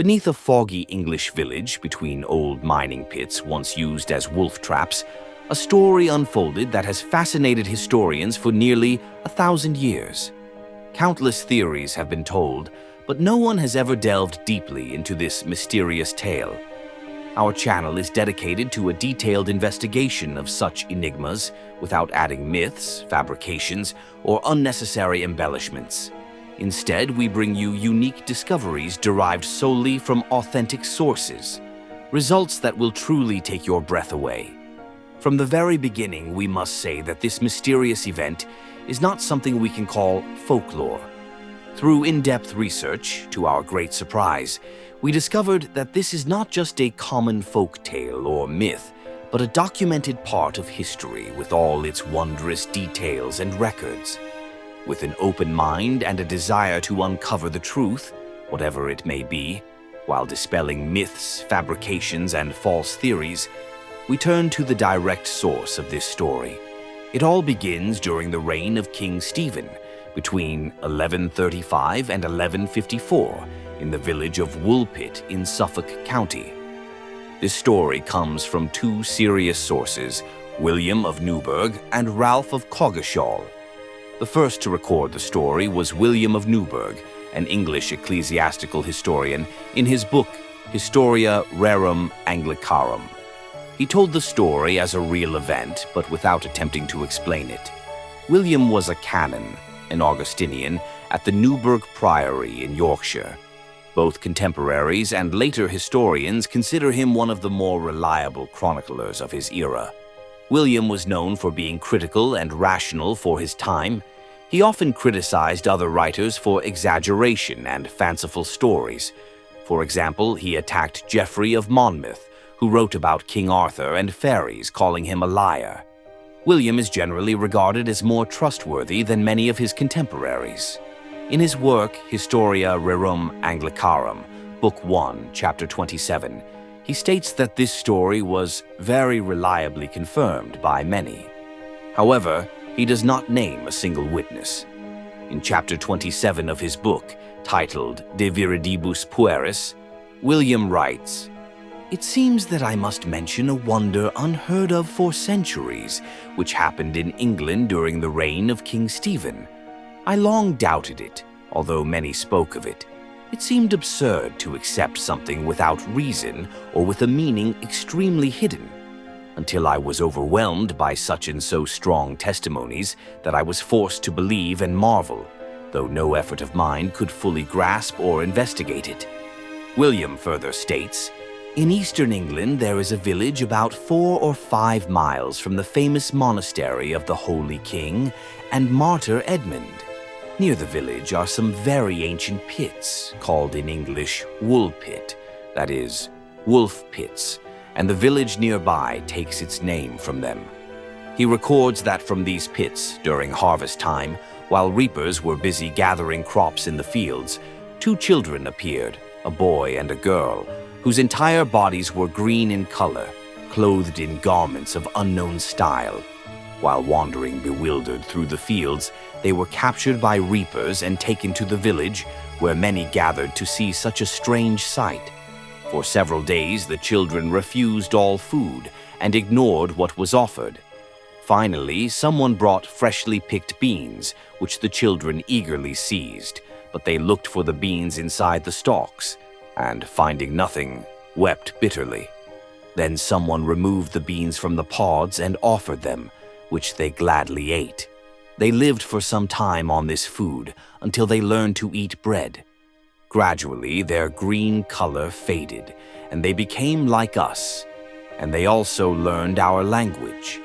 Beneath a foggy English village between old mining pits once used as wolf traps, a story unfolded that has fascinated historians for nearly 1,000 years. Countless theories have been told, but no one has ever delved deeply into this mysterious tale. Our channel is dedicated to a detailed investigation of such enigmas without adding myths, fabrications, or unnecessary embellishments. Instead, we bring you unique discoveries derived solely from authentic sources, results that will truly take your breath away. From the very beginning, we must say that this mysterious event is not something we can call folklore. Through in-depth research, to our great surprise, we discovered that this is not just a common folk tale or myth, but a documented part of history with all its wondrous details and records. With an open mind and a desire to uncover the truth, whatever it may be, while dispelling myths, fabrications, and false theories, we turn to the direct source of this story. It all begins during the reign of King Stephen, between 1135 and 1154, in the village of Woolpit in Suffolk County. This story comes from two serious sources, William of Newburgh and Ralph of Coggeshall. The first to record the story was William of Newburgh, an English ecclesiastical historian, in his book Historia Rerum Anglicarum. He told the story as a real event, but without attempting to explain it. William was a canon, an Augustinian, at the Newburgh Priory in Yorkshire. Both contemporaries and later historians consider him one of the more reliable chroniclers of his era. William was known for being critical and rational for his time. He often criticized other writers for exaggeration and fanciful stories. For example, he attacked Geoffrey of Monmouth, who wrote about King Arthur and fairies, calling him a liar. William is generally regarded as more trustworthy than many of his contemporaries. In his work, Historia Rerum Anglicarum, Book 1, Chapter 27, he states that this story was very reliably confirmed by many. However, he does not name a single witness. In Chapter 27 of his book, titled De Viridibus Pueris, William writes, "It seems that I must mention a wonder unheard of for centuries, which happened in England during the reign of King Stephen. I long doubted it, although many spoke of it. It seemed absurd to accept something without reason or with a meaning extremely hidden, until I was overwhelmed by such and so strong testimonies that I was forced to believe and marvel, though no effort of mine could fully grasp or investigate it." William further states, "In eastern England there is a village about 4 or 5 miles from the famous monastery of the Holy King and Martyr Edmund. Near the village are some very ancient pits, called in English Woolpit, that is, wolf pits, and the village nearby takes its name from them." He records that from these pits, during harvest time, while reapers were busy gathering crops in the fields, 2 children appeared, a boy and a girl, whose entire bodies were green in color, clothed in garments of unknown style. While wandering bewildered through the fields, they were captured by reapers and taken to the village, where many gathered to see such a strange sight. For several days the children refused all food and ignored what was offered. Finally, someone brought freshly picked beans, which the children eagerly seized, but they looked for the beans inside the stalks, and finding nothing, wept bitterly. Then someone removed the beans from the pods and offered them, which they gladly ate. They lived for some time on this food until they learned to eat bread. Gradually, their green color faded, and they became like us, and they also learned our language.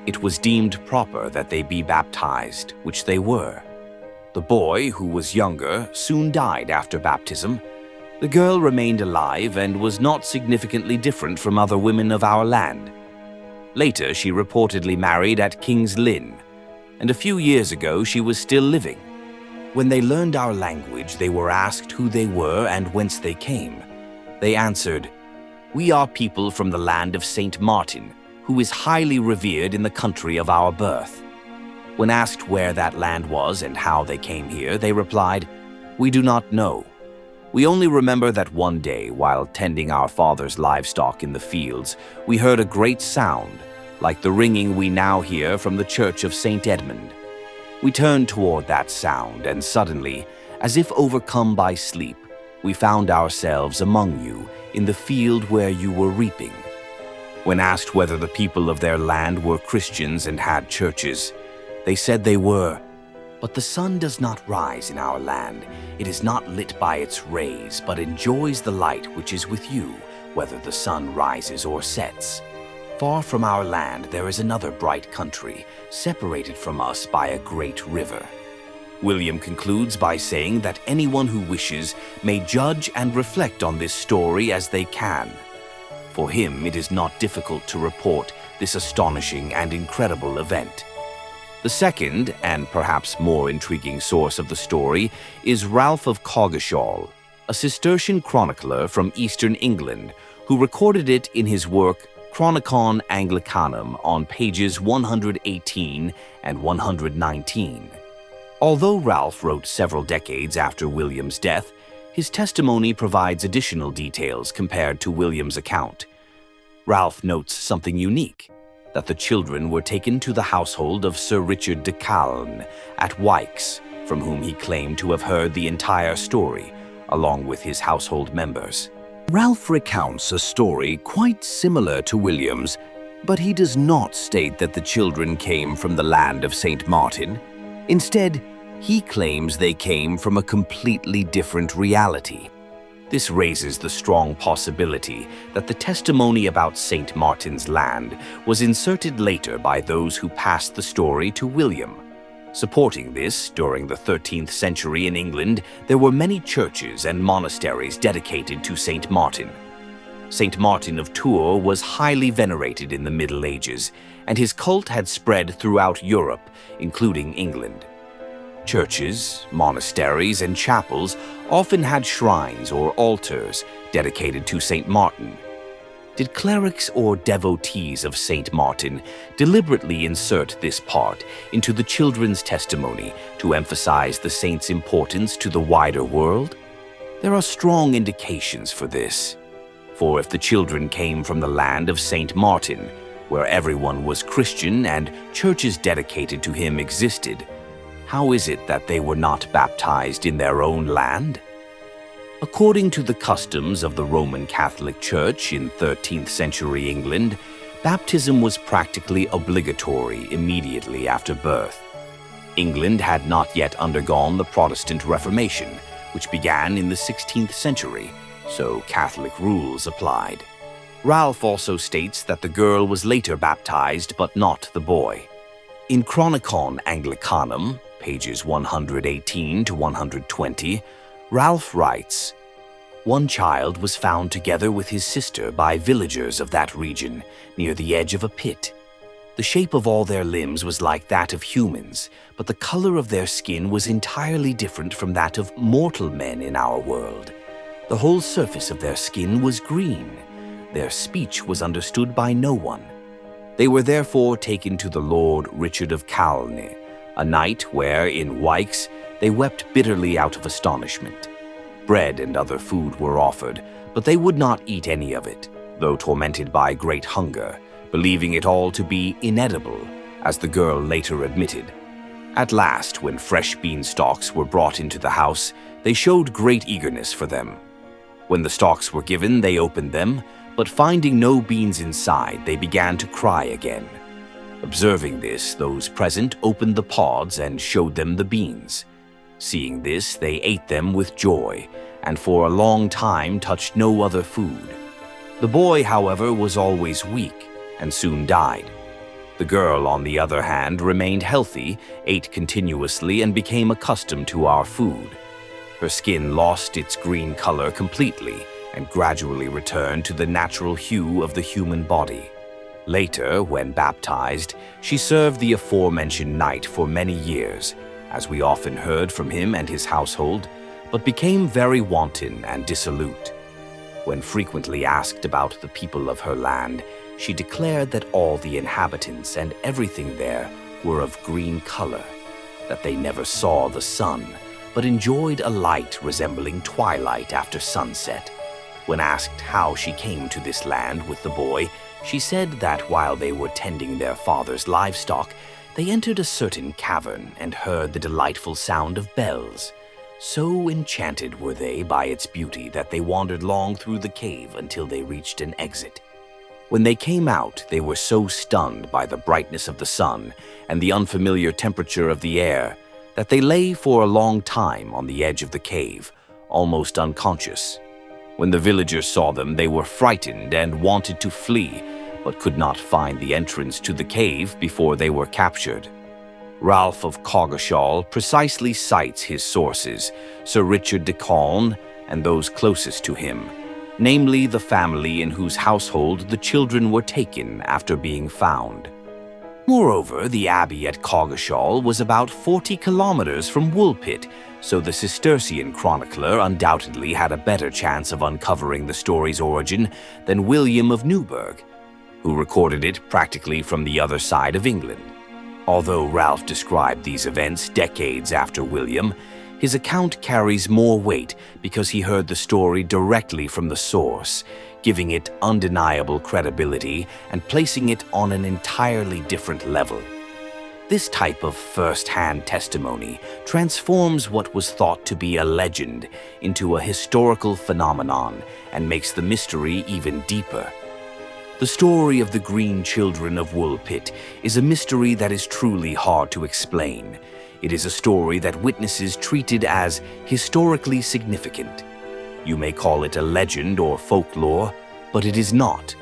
It was deemed proper that they be baptized, which they were. The boy, who was younger, soon died after baptism. The girl remained alive and was not significantly different from other women of our land. Later, she reportedly married at King's Lynn, and a few years ago she was still living. When they learned our language, they were asked who they were and whence they came. They answered, "We are people from the land of Saint Martin, who is highly revered in the country of our birth." When asked where that land was and how they came here, they replied, "We do not know." We only remember that one day, while tending our father's livestock in the fields, we heard a great sound, like the ringing we now hear from the church of St. Edmund. We turned toward that sound, and suddenly, as if overcome by sleep, we found ourselves among you in the field where you were reaping. When asked whether the people of their land were Christians and had churches, they said they were. But the sun does not rise in our land. It is not lit by its rays, but enjoys the light which is with you, whether the sun rises or sets. Far from our land there is another bright country, separated from us by a great river. William concludes by saying that anyone who wishes may judge and reflect on this story as they can. For him, it is not difficult to report this astonishing and incredible event. The second, and perhaps more intriguing source of the story, is Ralph of Coggeshall, a Cistercian chronicler from eastern England, who recorded it in his work Chronicon Anglicanum on pages 118 and 119. Although Ralph wrote several decades after William's death, his testimony provides additional details compared to William's account. Ralph notes something unique, that the children were taken to the household of Sir Richard de Calne at Wykes, from whom he claimed to have heard the entire story, along with his household members. Ralph recounts a story quite similar to William's, but he does not state that the children came from the land of St. Martin. Instead, he claims they came from a completely different reality. This raises the strong possibility that the testimony about St. Martin's land was inserted later by those who passed the story to William. Supporting this, during the 13th century in England, there were many churches and monasteries dedicated to St. Martin. St. Martin of Tours was highly venerated in the Middle Ages, and his cult had spread throughout Europe, including England. Churches, monasteries, and chapels often had shrines or altars dedicated to St. Martin. Did clerics or devotees of St. Martin deliberately insert this part into the children's testimony to emphasize the saint's importance to the wider world? There are strong indications for this. For if the children came from the land of St. Martin, where everyone was Christian and churches dedicated to him existed, how is it that they were not baptized in their own land? According to the customs of the Roman Catholic Church in 13th century England, baptism was practically obligatory immediately after birth. England had not yet undergone the Protestant Reformation, which began in the 16th century, so Catholic rules applied. Ralph also states that the girl was later baptized, but not the boy. In Chronicon Anglicanum, pages 118 to 120, Ralph writes, "One child was found together with his sister by villagers of that region, near the edge of a pit. The shape of all their limbs was like that of humans, but the color of their skin was entirely different from that of mortal men in our world. The whole surface of their skin was green. Their speech was understood by no one. They were therefore taken to the Lord Richard of Calne, a night where, in Wykes, they wept bitterly out of astonishment. Bread and other food were offered, but they would not eat any of it, though tormented by great hunger, believing it all to be inedible, as the girl later admitted. At last, when fresh beanstalks were brought into the house, they showed great eagerness for them. When the stalks were given, they opened them, but finding no beans inside, they began to cry again. Observing this, those present opened the pods and showed them the beans. Seeing this, they ate them with joy, and for a long time touched no other food. The boy, however, was always weak, and soon died. The girl, on the other hand, remained healthy, ate continuously, and became accustomed to our food. Her skin lost its green color completely, and gradually returned to the natural hue of the human body. Later, when baptized, she served the aforementioned knight for many years, as we often heard from him and his household, but became very wanton and dissolute. When frequently asked about the people of her land, she declared that all the inhabitants and everything there were of green color, that they never saw the sun, but enjoyed a light resembling twilight after sunset. When asked how she came to this land with the boy, she said that while they were tending their father's livestock, they entered a certain cavern and heard the delightful sound of bells. So enchanted were they by its beauty that they wandered long through the cave until they reached an exit. When they came out, they were so stunned by the brightness of the sun and the unfamiliar temperature of the air that they lay for a long time on the edge of the cave, almost unconscious. When the villagers saw them, they were frightened and wanted to flee, but could not find the entrance to the cave before they were captured. Ralph of Coggeshall precisely cites his sources, Sir Richard de Calne and those closest to him, namely the family in whose household the children were taken after being found. Moreover, the abbey at Coggeshall was about 40 kilometers from Woolpit, so the Cistercian chronicler undoubtedly had a better chance of uncovering the story's origin than William of Newburgh, who recorded it practically from the other side of England. Although Ralph described these events decades after William, his account carries more weight because he heard the story directly from the source, giving it undeniable credibility and placing it on an entirely different level. This type of first-hand testimony transforms what was thought to be a legend into a historical phenomenon and makes the mystery even deeper. The story of the Green Children of Woolpit is a mystery that is truly hard to explain. It is a story that witnesses treated as historically significant. You may call it a legend or folklore, but it is not.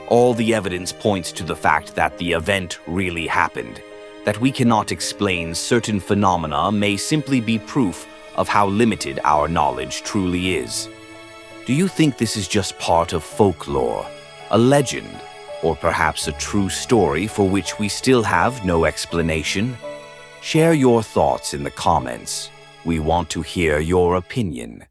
All the evidence points to the fact that the event really happened. That we cannot explain certain phenomena may simply be proof of how limited our knowledge truly is. Do you think this is just part of folklore, a legend, or perhaps a true story for which we still have no explanation? Share your thoughts in the comments. We want to hear your opinion.